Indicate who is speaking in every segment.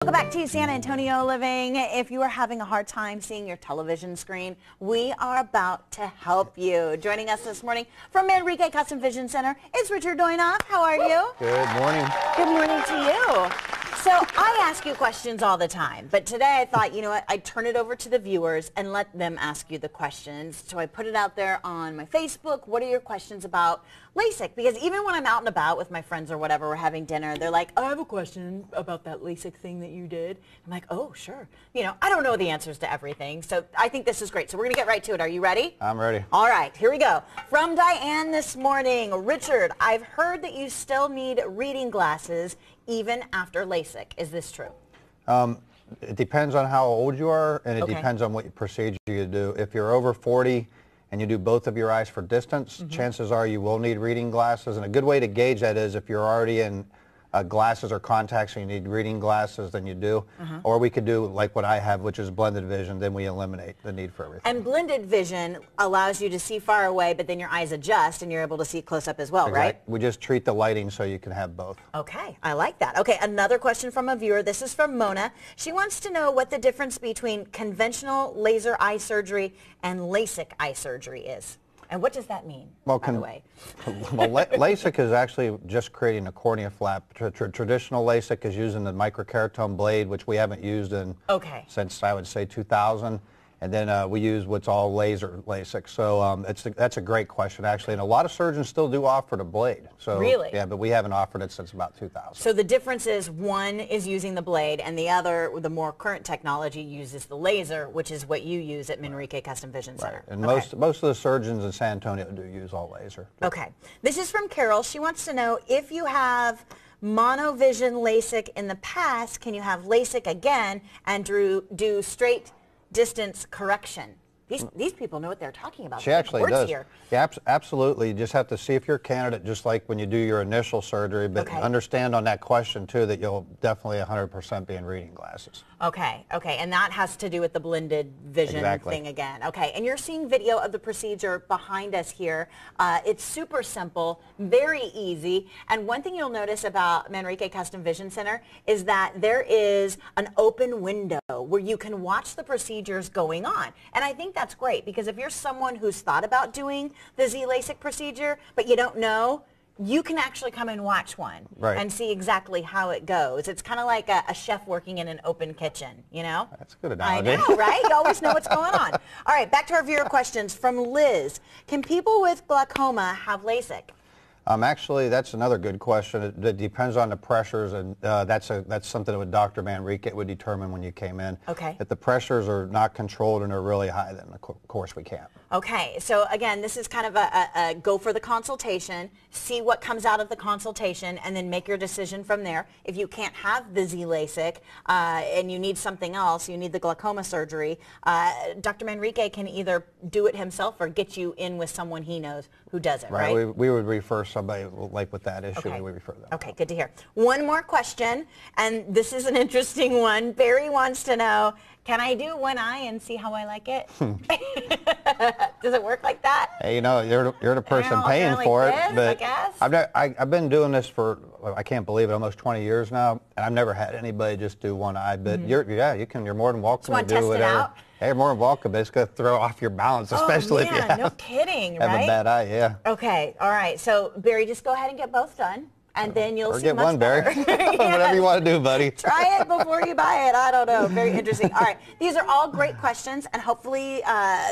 Speaker 1: Welcome back to San Antonio Living. If you are having a hard time seeing your television screen, we are about to help you. Joining us this morning from Manrique Custom Vision Center is Richard Doinoff. How are you?
Speaker 2: Good morning.
Speaker 1: Good morning to you. So I ask you questions all the time, but today I thought, you know what, I'd turn it over to the viewers and let them ask you the questions. So I put it out there on my Facebook. What are your questions about LASIK? Because even when I'm out and about with my friends or whatever, we're having dinner, they're like, I have a question about that LASIK thing that you did. I'm like, oh, sure. You know, I don't know the answers to everything, so I think this is great. So we're going to get right to it. Are you ready?
Speaker 2: I'm ready.
Speaker 1: All right, here we go. From Diane this morning, Richard, I've heard that you still need reading glasses even after LASIK. Is this true?
Speaker 2: It depends on how old you are, and it depends on what procedure you do. If you're over 40 and you do both of your eyes for distance, chances are you will need reading glasses. And a good way to gauge that is if you're already in glasses or contacts and you need reading glasses, then you do. Or we could do like what I have, which is blended vision, then we eliminate the need for everything.
Speaker 1: And blended vision allows you to see far away, but then your eyes adjust and you're able to see close up as well, right?
Speaker 2: We just treat the lighting so you can have both.
Speaker 1: Okay, I like that. Okay, another question from a viewer. This is from Mona. She wants to know what the difference between conventional laser eye surgery and LASIK eye surgery is. And what does that mean, by the way?
Speaker 2: Well, LASIK is actually just creating a cornea flap. Traditional LASIK is using the microkeratome blade, which we haven't used in since, I would say, 2000. And then we use what's all laser LASIK. So that's a great question, actually. And a lot of surgeons still do offer the blade. So,
Speaker 1: really?
Speaker 2: Yeah, but we haven't offered it since about 2000.
Speaker 1: So the difference is one is using the blade, and the other, the more current technology, uses the laser, which is what you use at Manrique Custom Vision Center.
Speaker 2: Right. And most of the surgeons in San Antonio do use all laser.
Speaker 1: Okay. This is from Carol. She wants to know if you have Monovision LASIK in the past, can you have LASIK again and do straight distance correction? These people know what they're talking about.
Speaker 2: She actually does. Here. Yeah, absolutely. You just have to see if you're a candidate, just like when you do your initial surgery, but understand on that question, too, that you'll definitely 100% be in reading glasses.
Speaker 1: Okay, and that has to do with the blended vision thing again. Okay, and you're seeing video of the procedure behind us here. It's super simple, very easy, and one thing you'll notice about Manrique Custom Vision Center is that there is an open window where you can watch the procedures going on, and I think that's great, because if you're someone who's thought about doing the Z-lasik procedure, but you don't know, you can actually come and watch one and see exactly how it goes. It's kind of like a chef working in an open kitchen, you know?
Speaker 2: That's a good analogy.
Speaker 1: I know, right? You always know what's going on. All right, back to our viewer questions from Liz. Can people with glaucoma have LASIK?
Speaker 2: Actually, that's another good question. It depends on the pressures, and that's something that Dr. Manrique would determine when you came in.
Speaker 1: Okay.
Speaker 2: If the pressures are not controlled and are really high, then of course we can't.
Speaker 1: Okay, so again, this is kind of a go for the consultation, see what comes out of the consultation, and then make your decision from there. If you can't have the Z-LASIK and you need something else, you need the glaucoma surgery, Dr. Manrique can either do it himself or get you in with someone he knows who does it, right?
Speaker 2: We would refer somebody like with that issue, we refer them.
Speaker 1: Okay, good to hear. One more question, and this is an interesting one. Barry wants to know, can I do one eye and see how I like it? Does it work like that?
Speaker 2: Hey, you know, you're the person paying for it. But I've been doing this for, I can't believe it, almost 20 years now, and I've never had anybody just do one eye. But you're more than welcome to do whatever. Hey, you're more than welcome, but it's going to throw off your balance, especially if you have,
Speaker 1: no kidding,
Speaker 2: have a bad eye,
Speaker 1: Okay, all right. So, Barry, just go ahead and get both done, and then you'll see
Speaker 2: get
Speaker 1: much
Speaker 2: one, Barry. Whatever you want to do, buddy.
Speaker 1: Try it before you buy it. I don't know. Very interesting. All right. These are all great questions, and hopefully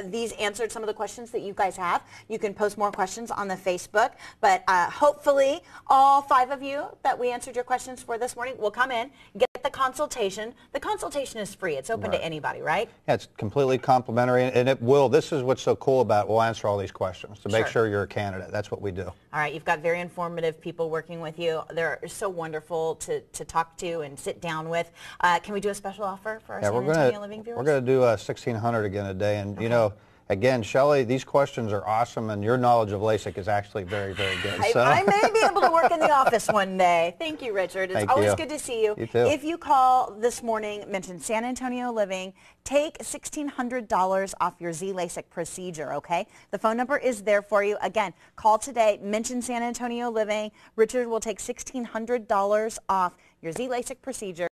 Speaker 1: these answered some of the questions that you guys have. You can post more questions on the Facebook, but hopefully all 5 of you that we answered your questions for this morning will come in, get the consultation. The consultation is free. It's open to anybody, right?
Speaker 2: Yeah, it's completely complimentary, and it will. This is what's so cool about it. We'll answer all these questions to make sure you're a candidate. That's what we do.
Speaker 1: All right. You've got very informative people working with you. They're so wonderful to talk to and sit down with. Can we do a special offer for our San Antonio Living viewers?
Speaker 2: We're going to do $1,600 again today, and you know, again, Shelley, these questions are awesome, and your knowledge of LASIK is actually very, very good.
Speaker 1: I may be able to work in the office one day. Thank you, Richard. It's always good to see you.
Speaker 2: You too.
Speaker 1: If you call this morning, mention San Antonio Living, take $1,600 off your Z-LASIK procedure, okay? The phone number is there for you. Again, call today, mention San Antonio Living. Richard will take $1,600 off your Z-LASIK procedure.